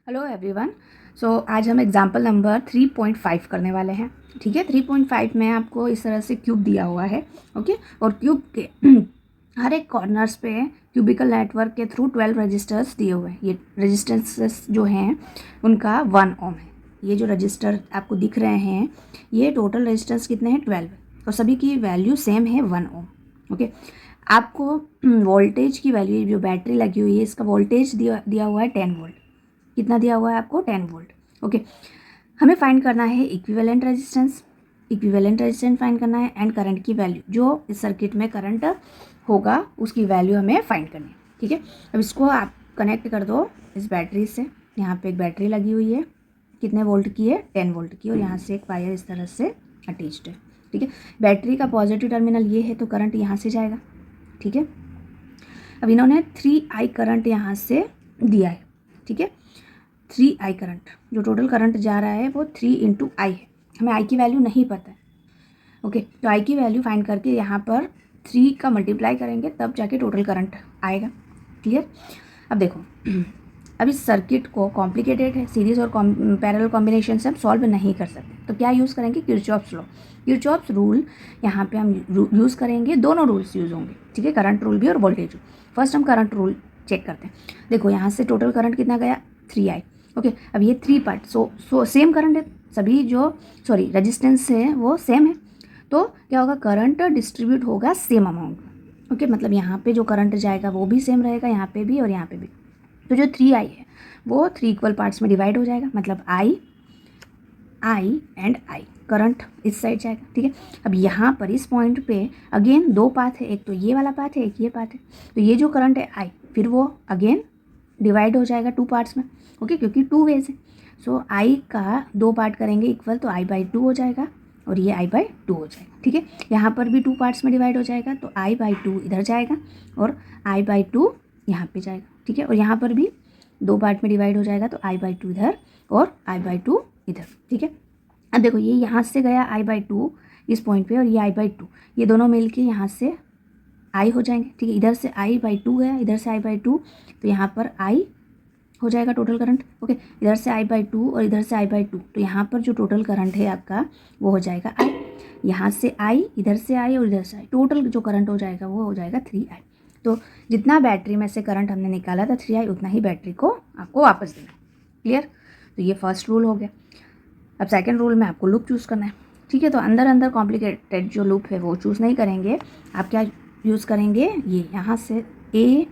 Hello everyone. सो आज हम example number 3.5 करने वाले हैं। ठीक है, 3.5 में आपको इस तरह से क्यूब दिया हुआ है। ओके, और क्यूब के हर एक कॉर्नर्स पे क्यूबिकल नेटवर्क के थ्रू 12 रजिस्टर्स दिए हुए हैं। ये रजिस्टर्स जो हैं उनका 1 ओम है। ये जो रजिस्टर आपको दिख रहे हैं ये टोटल रजिस्टर्स कितने हैं 12, और सभी की वैल्यू सेम है 1 ओम। ओके, आपको वोल्टेज की वैल्यू, जो बैटरी लगी हुई है इसका वोल्टेज दिया हुआ है 10 वोल्ट। कितना दिया हुआ है आपको 10 वोल्ट। ओके, हमें फाइंड करना है इक्विवेलेंट रेजिस्टेंस फाइंड करना है एंड करंट की वैल्यू, जो इस सर्किट में करंट होगा उसकी वैल्यू हमें फाइंड करनी है। ठीक है, अब इसको आप कनेक्ट कर दो इस बैटरी से। यहाँ पे एक बैटरी लगी हुई है, कितने वोल्ट की है 10 वोल्ट की, और यहाँ से एक वायर इस तरह से अटैच्ड है। ठीक है, बैटरी का पॉजिटिव टर्मिनल ये है तो करंट यहाँ से जाएगा। ठीक है, अब इन्होंने 3I करंट यहाँ से दिया है। ठीक है, 3I करंट, जो टोटल करंट जा रहा है वो 3 × I है। हमें I की वैल्यू नहीं पता है। ओके, तो I की वैल्यू फाइंड करके यहाँ पर 3 का मल्टीप्लाई करेंगे तब जाके टोटल करंट आएगा। क्लियर? अब देखो अब इस सर्किट को कॉम्प्लिकेटेड है, सीरीज और पैरेलल कॉम्बिनेशन से हम सॉल्व नहीं कर सकते, तो क्या यूज़ करेंगे किरचॉफ्स लॉ, किरचॉफ्स रूल यहाँ पे हम यूज़ करेंगे। दोनों रूल्स यूज़ होंगे। ठीक है, करंट रूल भी और वोल्टेज रूल। फर्स्ट हम करंट रूल चेक करते हैं। देखो यहाँ से टोटल करंट कितना गया 3I। ओके, अब ये 3 पार्ट सो सेम करंट है, सभी जो रेजिस्टेंस है वो सेम है, तो क्या होगा करंट डिस्ट्रीब्यूट होगा सेम अमाउंट में। ओके, मतलब यहाँ पे जो करंट जाएगा वो भी सेम रहेगा, यहाँ पे भी और यहाँ पे भी। तो जो 3I है वो 3 इक्वल पार्ट्स में डिवाइड हो जाएगा, मतलब I एंड I करंट इस साइड जाएगा। ठीक है, अब यहाँ पर इस पॉइंट पे अगेन 2 पाथ है, एक तो ये वाला पाथ है, एक ये पाथ है। तो ये जो करंट है I फिर वो अगेन डिवाइड हो जाएगा 2 पार्ट्स में। ओके, क्योंकि 2 वेज है। सो I का 2 पार्ट करेंगे इक्वल तो I/2 हो जाएगा और ये I/2 हो जाएगा। ठीक है, यहाँ पर भी 2 पार्ट्स में डिवाइड हो जाएगा तो I/2 इधर जाएगा और I/2 यहाँ पे जाएगा। ठीक है, और यहाँ पर भी 2 पार्ट में डिवाइड हो जाएगा तो I/2 इधर और I/2 इधर। ठीक है, अब देखो ये यहाँ से गया I/2 इस पॉइंट पे और ये I/2, ये दोनों मिल के यहाँ से I हो जाएंगे। ठीक है, इधर से I/2 गया, इधर से I/2, तो यहाँ पर I हो जाएगा टोटल करंट। ओके, इधर से I/2 और इधर से I/2, तो यहाँ पर जो टोटल करंट है आपका वो हो जाएगा I। यहाँ से I, इधर से I और इधर से I, टोटल जो करंट हो जाएगा वो हो जाएगा 3I। तो जितना बैटरी में से करंट हमने निकाला था 3I, उतना ही बैटरी को आपको वापस देना। क्लियर? तो ये फर्स्ट रूल हो गया। अब सेकेंड रूल में आपको लूप चूज़ करना है। ठीक है, तो अंदर कॉम्प्लिकेटेड जो लूप है वो चूज़ नहीं करेंगे। आप क्या यूज़ करेंगे, ये यहाँ से A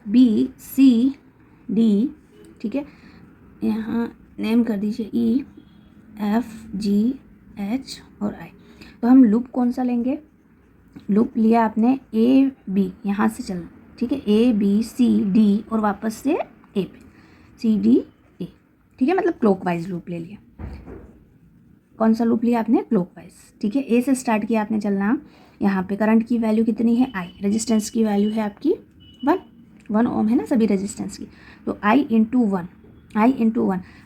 B C D, ठीक है, यहाँ नेम कर दीजिए E F G H और I। तो हम लूप कौन सा लेंगे, लूप लिया आपने A B, यहाँ से चलना। ठीक है, A B C D और वापस से A पे C D A। ठीक है, मतलब क्लॉकवाइज लूप ले लिया। कौन सा लूप लिया आपने, क्लॉकवाइज। ठीक है, ए से स्टार्ट किया आपने चलना। यहाँ पे करंट की वैल्यू कितनी है I, रेजिस्टेंस की वैल्यू है आपकी 1 ओम है ना सभी रेजिस्टेंस की, तो I × 1।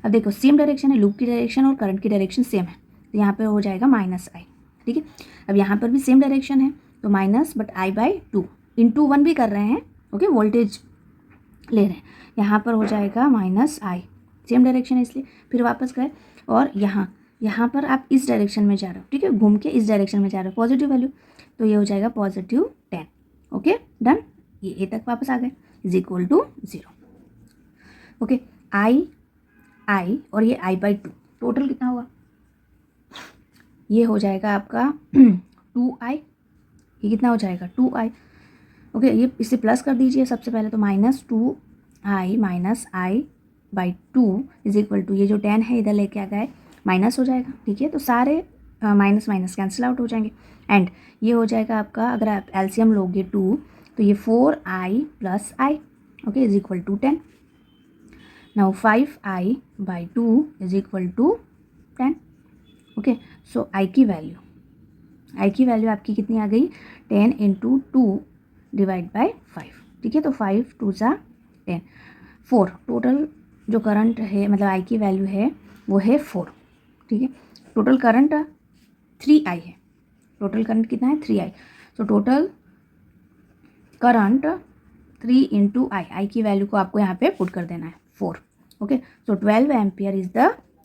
अब देखो सेम डायरेक्शन है, लूप की डायरेक्शन और करंट की डायरेक्शन सेम है, तो यहाँ पे हो जाएगा -I। ठीक है, अब यहाँ पर भी सेम डायरेक्शन है तो माइनस, बट I/2 × 1 भी कर रहे हैं। ओके, वोल्टेज ले रहे हैं, यहाँ पर हो जाएगा -I, सेम डायरेक्शन है इसलिए। फिर वापस गए और यहाँ पर आप इस डायरेक्शन में जा रहे हो। ठीक है, घूम के इस डायरेक्शन में जा रहे हो, पॉजिटिव वैल्यू, तो ये हो जाएगा +10। ओके, डन, ये ए तक वापस आ गए = 0। ओके, I और ये I/2 टोटल कितना हुआ, ये हो जाएगा आपका 2I। ये कितना हो जाएगा 2I। ओके, ये इसे प्लस कर दीजिए सबसे पहले, तो -2I -I/2 = ये जो 10 है इधर लेके आ गए माइनस हो जाएगा। ठीक है, तो सारे माइनस माइनस कैंसिल आउट हो जाएंगे एंड ये हो जाएगा आपका, अगर आप एलसीएम लोगे 2 तो ये 4I + I, okay, = 10। Now 5I/2 = 10। Okay, so I की वैल्यू आपकी कितनी आ गई, 10 × 2 / 5। ठीक है, तो 5 2 = 10, 4 टोटल जो करंट है, मतलब I की वैल्यू है वो है 4। ठीक है, टोटल करंट 3I है, टोटल करंट कितना है 3I। So total current 3 × I की वैल्यू को आपको यहाँ पे पुट कर देना है 4। Okay, so 12 ampere is the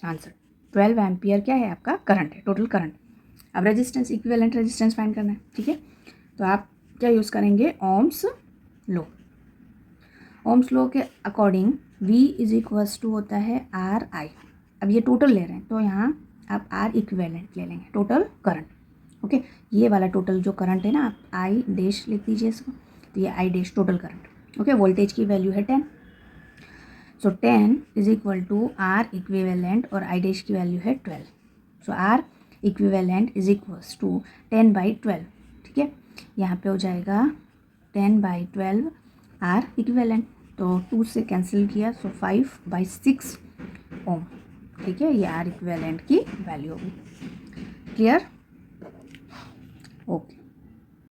answer. 12 ampere क्या है आपका करंट है, टोटल करंट। अब रेजिस्टेंस, इक्विवेलेंट रेजिस्टेंस फाइंड करना है, ठीक है। तो आप क्या यूज़ करेंगे, ओम्स लॉ। ओम्स लॉ के according V is equals to होता है आर आई। अब ये टोटल ले रहे हैं तो यहाँ आप आर इक्विवेलेंट ले लेंगे, टोटल करंट। ओके, ये वाला टोटल जो करंट है ना, आप आई डैश लिख दीजिए इसको, तो ये I dash total current. Okay, voltage की वैल्यू है 10, so 10 is equal to R equivalent और आई डैश की वैल्यू है 12, so R equivalent is equals to 10/12, ठीक है। यहाँ पे हो जाएगा 10/12 आर इक्विवेलेंट, तो 2 से कैंसिल किया, सो 5/6 ओम, ठीक है। ये आर इक्विवेलेंट की वैल्यू होगी। क्लियर? ओके।